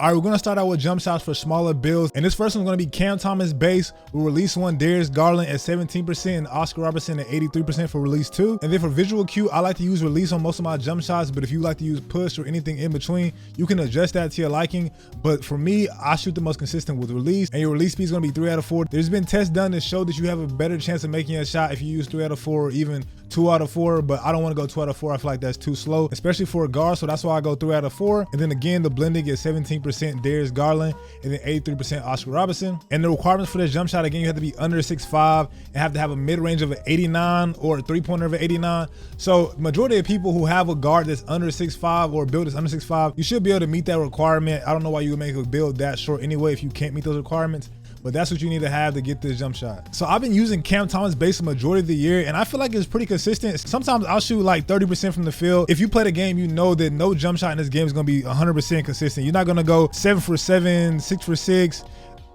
All right, we're gonna start out with jump shots for smaller builds, and this first one's gonna be Cam Thomas base. We'll release one, Darius Garland at 17% and Oscar Robertson at 83% for release 2. And then for visual cue, I like to use release on most of my jump shots, but if you like to use push or anything in between, you can adjust that to your liking. But for me, I shoot the most consistent with release, and your release speed is gonna be 3 out of 4. There's been tests done that show that you have a better chance of making a shot if you use 3 out of 4 or even 2 out of 4, but I don't want to go 2 out of 4. I feel like that's too slow, especially for a guard, so that's why I go 3 out of 4. And then again, the blending is 17% Darius Garland and then 83% Oscar Robertson. And the requirements for this jump shot, again, you have to be under 6'5" and have to have a mid-range of an 89 or a three-pointer of an 89. So majority of people who have a guard that's under 6'5" or a build that's under 6'5", you should be able to meet that requirement. I don't know why you would make a build that short anyway if you can't meet those requirements, but that's what you need to have to get this jump shot. So I've been using Cam Thomas base the majority of the year, and I feel like it's pretty consistent. Sometimes I'll shoot like 30% from the field. If you play the game, you know that no jump shot in this game is gonna be 100% consistent. You're not gonna go 7 for 7, 6 for 6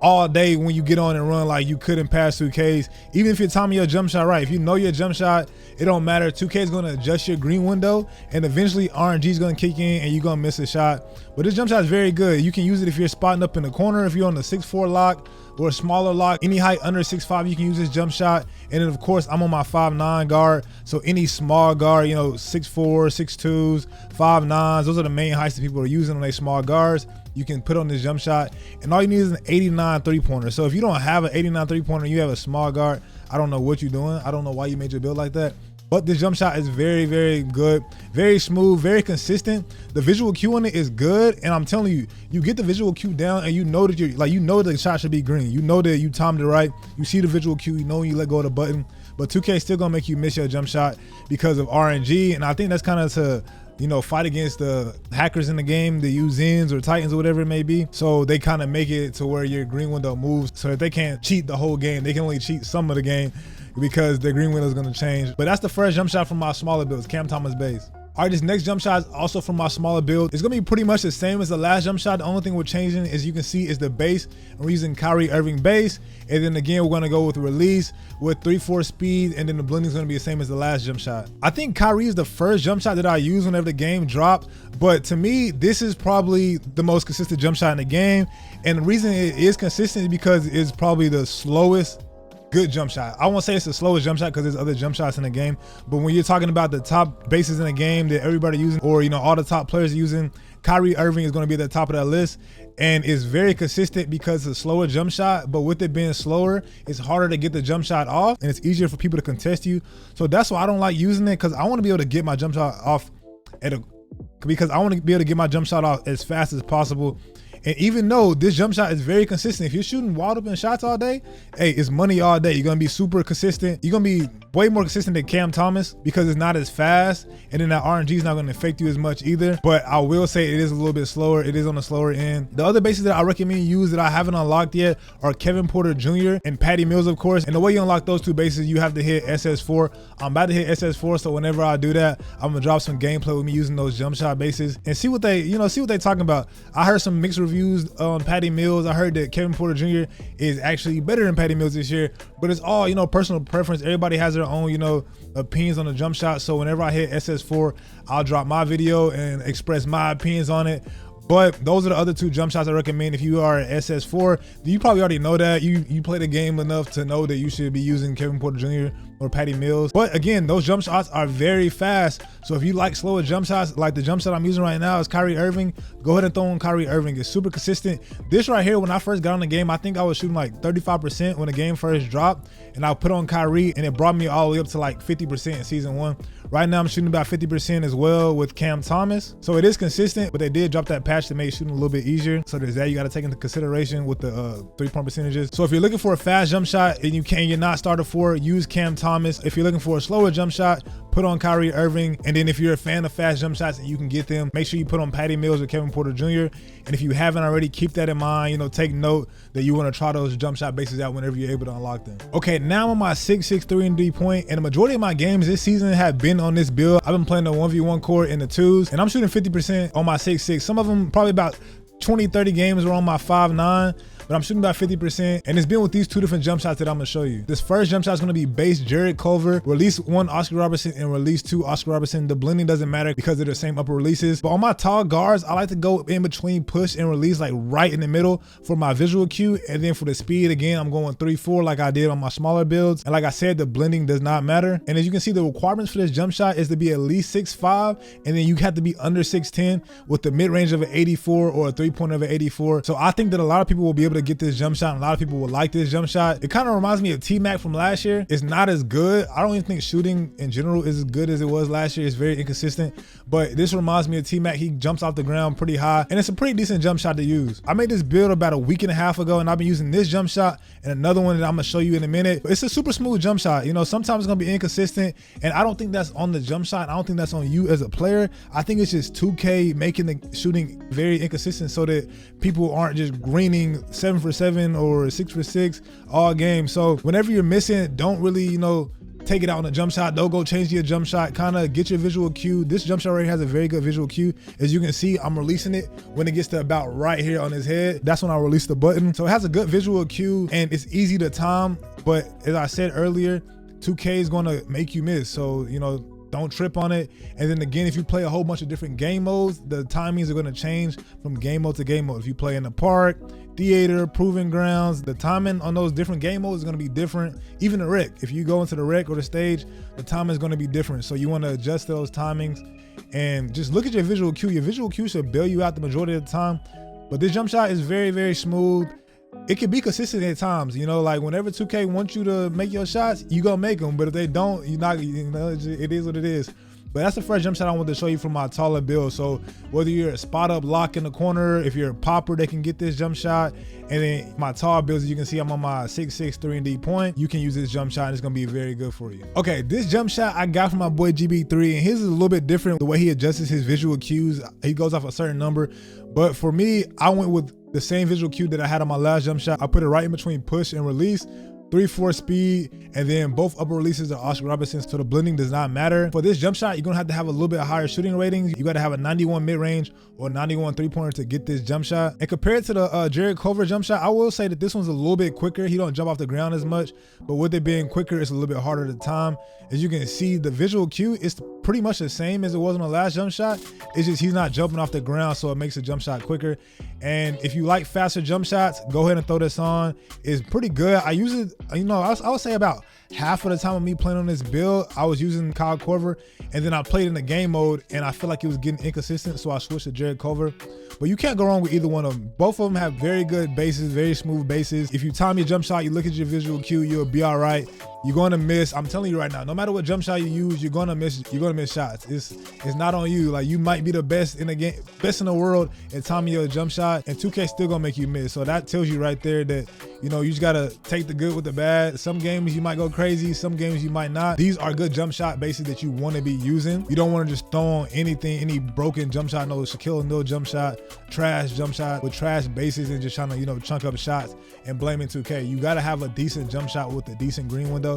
all day when you get on and run like you couldn't pass 2Ks. Even if you're timing your jump shot right, if you know your jump shot, it don't matter. 2K is gonna adjust your green window, and eventually RNG is gonna kick in and you're gonna miss a shot. But this jump shot is very good. You can use it if you're spotting up in the corner, if you're on the 6'4" lock or a smaller lock. Any height under 6'5", you can use this jump shot. And then of course, I'm on my 5'9" guard. So any small guard, you know, 6'4", 6'2s, 5'9s, those are the main heights that people are using on their small guards. You can put on this jump shot, and all you need is an 89 three-pointer. So if you don't have an 89 three-pointer, you have a small guard, I don't know what you're doing. I don't know why you made your build like that. But this jump shot is very, very good, very smooth, very consistent. The visual cue on it is good, and I'm telling you, you get the visual cue down, and you know that you know the shot should be green. You know that you timed it right. You see the visual cue, you know when you let go of the button. But 2K is still gonna make you miss your jump shot because of RNG, and I think that's kind of to, you know, fight against the hackers in the game that use Zens or Titans or whatever it may be. So they kind of make it to where your green window moves so that they can't cheat the whole game. They can only cheat some of the game because their green window is going to change. But that's the first jump shot from my smaller builds, Cam Thomas base. All right, this next jump shot is also from my smaller build. It's gonna be pretty much the same as the last jump shot. The only thing we're changing, as you can see, is the base. And we're using Kyrie Irving base. And then again, we're gonna go with release with 3/4 speed, and then the blending is gonna be the same as the last jump shot. I think Kyrie is the first jump shot that I use whenever the game dropped. But to me, this is probably the most consistent jump shot in the game. And the reason it is consistent is because it's probably the slowest good jump shot. I won't say it's the slowest jump shot because there's other jump shots in the game, but when you're talking about the top bases in the game that everybody using, or you know, all the top players using, Kyrie Irving is going to be at the top of that list, and it's very consistent because it's a slower jump shot. But with it being slower, it's harder to get the jump shot off, and it's easier for people to contest you. So that's why I don't like using it, because I want to be able to get my jump shot off because I want to be able to get my jump shot off as fast as possible. And even though this jump shot is very consistent, if you're shooting wide open shots all day, hey, it's money all day. You're gonna be super consistent. You're gonna be way more consistent than Cam Thomas because it's not as fast, and then that RNG is not gonna affect you as much either. But I will say it is a little bit slower. It is on the slower end. The other bases that I recommend you use that I haven't unlocked yet are Kevin Porter Jr. and Patty Mills, of course. And the way you unlock those two bases, you have to hit SS4. I'm about to hit SS4, so whenever I do that, I'm gonna drop some gameplay with me using those jump shot bases and see what they, see what they talking about. I heard some mixed reviews on Patty Mills. I heard that Kevin Porter Jr. is actually better than Patty Mills this year, but it's all, personal preference. Everybody has their own, opinions on the jump shot. So whenever I hit SS4, I'll drop my video and express my opinions on it. But those are the other two jump shots I recommend if you are at SS4. You probably already know that. You play the game enough to know that you should be using Kevin Porter Jr. or Patty Mills. But again, those jump shots are very fast. So if you like slower jump shots, like the jump shot I'm using right now is Kyrie Irving, go ahead and throw in Kyrie Irving. It's super consistent. This right here, when I first got on the game, I think I was shooting like 35% when the game first dropped, and I put on Kyrie and it brought me all the way up to like 50% in season 1. Right now I'm shooting about 50% as well with Cam Thomas. So it is consistent, but they did drop that patch to make shooting a little bit easier. So there's that you got to take into consideration with the 3-point percentages. So if you're looking for a fast jump shot and you're not starter for, use Cam Thomas. If you're looking for a slower jump shot, put on Kyrie Irving. And then if you're a fan of fast jump shots and you can get them, make sure you put on Patty Mills or Kevin Porter Jr. And if you haven't already, keep that in mind. Take note that you want to try those jump shot bases out whenever you're able to unlock them. Okay, now I'm on my 6'6", 3-and-D point, and the majority of my games this season have been on this build. I've been playing the 1v1 court in the 2s, and I'm shooting 50% on my 6'6". Some of them, probably about 20-30 games, are on my 5'9". but I'm shooting about 50%. And it's been with these two different jump shots that I'm gonna show you. This first jump shot is gonna be base Jared Culver, release 1 Oscar Robertson and release 2 Oscar Robertson. The blending doesn't matter because they're the same upper releases. But on my tall guards, I like to go in between push and release, like right in the middle for my visual cue. And then for the speed, again, I'm going 3-4 like I did on my smaller builds. And like I said, the blending does not matter. And as you can see, the requirements for this jump shot is to be at least 6'5", and then you have to be under 6'10" with the mid-range of an 84 or a 3-pointer of an 84. So I think that a lot of people will be able to get this jump shot, and a lot of people will like this jump shot. It kind of reminds me of T-Mac from last year. It's not as good. I don't even think shooting in general is as good as it was last year. It's very inconsistent, but this reminds me of T-Mac. He jumps off the ground pretty high, and it's a pretty decent jump shot to use. I made this build about a week and a half ago, and I've been using this jump shot and another one that I'm gonna show you in a minute. It's a super smooth jump shot. You know, sometimes it's gonna be inconsistent, and I don't think that's on the jump shot. I don't think that's on you as a player. I think it's just 2K making the shooting very inconsistent so that people aren't just greening 7 for 7 or 6 for 6 all game. So whenever you're missing, don't really, you know, take it out on a jump shot. Don't go change your jump shot. Kind of get your visual cue. This jump shot right here has a very good visual cue. As you can see, I'm releasing it when it gets to about right here on his head. That's when I release the button. So it has a good visual cue and it's easy to time. But as I said earlier, 2K is going to make you miss. So, you know, don't trip on it. And then again, if you play a whole bunch of different game modes, the timings are going to change from game mode to game mode. If you play in the park, theater, proving grounds, the timing on those different game modes is going to be different. Even the rec, if you go into the rec or the stage, the timing is going to be different. So you want to adjust those timings and just look at your visual cue. Your visual cue should bail you out the majority of the time. But this jump shot is very, very smooth. It can be consistent at times, you know, like whenever 2K wants you to make your shots, you gonna make them. But if they don't, you're not, you know, it is what it is. But that's the first jump shot I wanted to show you from my taller build. So whether you're a spot up lock in the corner, if you're a popper, they can get this jump shot. And then my tall builds, as you can see, I'm on my 6'6" 3-and-D point. You can use this jump shot and it's gonna be very good for you. Okay, this jump shot I got from my boy GB3, and his is a little bit different. The way he adjusts his visual cues, he goes off a certain number. But for me, I went with the same visual cue that I had on my last jump shot. I put it right in between push and release. 3-4 speed, and then both upper releases are Oscar Robertson, so the blending does not matter. For this jump shot, you're gonna have to have a little bit higher shooting ratings. You gotta have a 91 mid-range or 91 3-pointer to get this jump shot. And compared to the Jared Culver jump shot, I will say that this one's a little bit quicker. He don't jump off the ground as much, but with it being quicker, it's a little bit harder to time. As you can see, the visual cue is pretty much the same as it was on the last jump shot. It's just he's not jumping off the ground, so it makes the jump shot quicker. And if you like faster jump shots, go ahead and throw this on. It's pretty good. I use it, you know, I would say about half of the time of me playing on this build, I was using Kyle Korver, and then I played in the game mode and I feel like it was getting inconsistent, so I switched to Jared Culver. But you can't go wrong with either one of them. Both of them have very good bases, very smooth bases. If you time your jump shot, you look at your visual cue, you'll be all right. You're going to miss. I'm telling you right now, no matter what jump shot you use, you're going to miss shots. It's not on you. Like, you might be the best in the game, best in the world at timing your jump shot, and 2K still going to make you miss. So that tells you right there that, you know, you just got to take the good with the bad. Some games you might go crazy, some games you might not. These are good jump shot bases that you want to be using. You don't want to just throw on anything, any broken jump shot, no Shaquille O'Neal jump shot, trash jump shot with trash bases and just trying to, you know, chunk up shots and blaming 2K. You got to have a decent jump shot with a decent green window.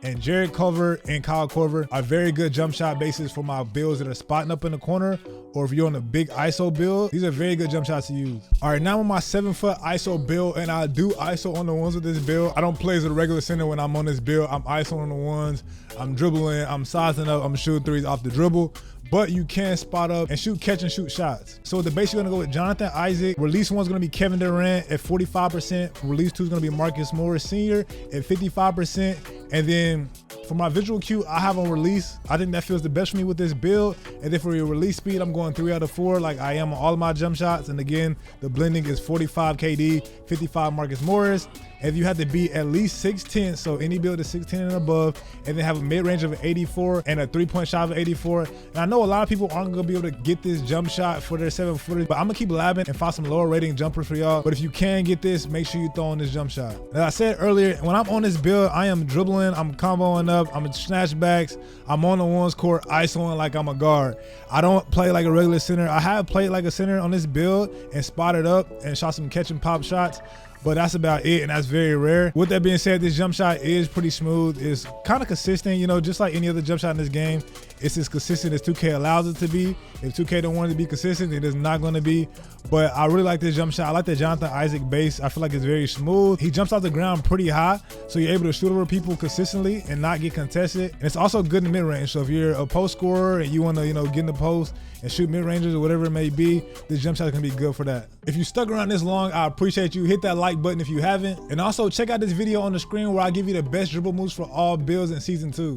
And Jared Culver and Kyle Korver are very good jump shot bases for my builds that are spotting up in the corner, or if you're on a big ISO build, these are very good jump shots to use. All right, now I'm on my 7-foot ISO build, and I do ISO on the ones with this build. I don't play as a regular center when I'm on this build. I'm ISO on the ones, I'm dribbling, I'm sizing up, I'm shooting threes off the dribble. But you can spot up and shoot, catch and shoot shots. So the base, you're gonna go with Jonathan Isaac. Release one's gonna be Kevin Durant at 45%. Release two is gonna be Marcus Morris Sr. at 55%. And then for my visual cue, I have on release. I think that feels the best for me with this build. And then for your release speed, I'm going 3 out of 4 like I am on all of my jump shots. And again, the blending is 45 KD, 55 Marcus Morris. And you have to be at least 6'10", so any build is 6'10" and above, and then have a mid-range of an 84 and a 3-point shot of 84. And I know a lot of people aren't gonna be able to get this jump shot for their 7-footers, but I'm gonna keep labbing and find some lower rating jumpers for y'all. But if you can get this, make sure you throw on this jump shot. As I said earlier, when I'm on this build, I am dribbling, I'm comboing up, I'm snatchbacks, I'm on the ones court, isoing like I'm a guard. I don't play like a regular center. I have played like a center on this build and spotted up and shot some catch and pop shots. but that's about it, and that's very rare. With that being said, this jump shot is pretty smooth. It's kind of consistent, you know, just like any other jump shot in this game. It's as consistent as 2K allows it to be. If 2K don't want it to be consistent, it is not going to be. But I really like this jump shot. I like the Jonathan Isaac base. I feel like it's very smooth. He jumps off the ground pretty high, so you're able to shoot over people consistently and not get contested. And it's also good in mid-range. So if you're a post scorer and you want to, you know, get in the post and shoot mid-rangers or whatever it may be, this jump shot is going to be good for that. If you stuck around this long, I appreciate you. Hit that like button if you haven't. And also check out this video on the screen where I give you the best dribble moves for all builds in season 2.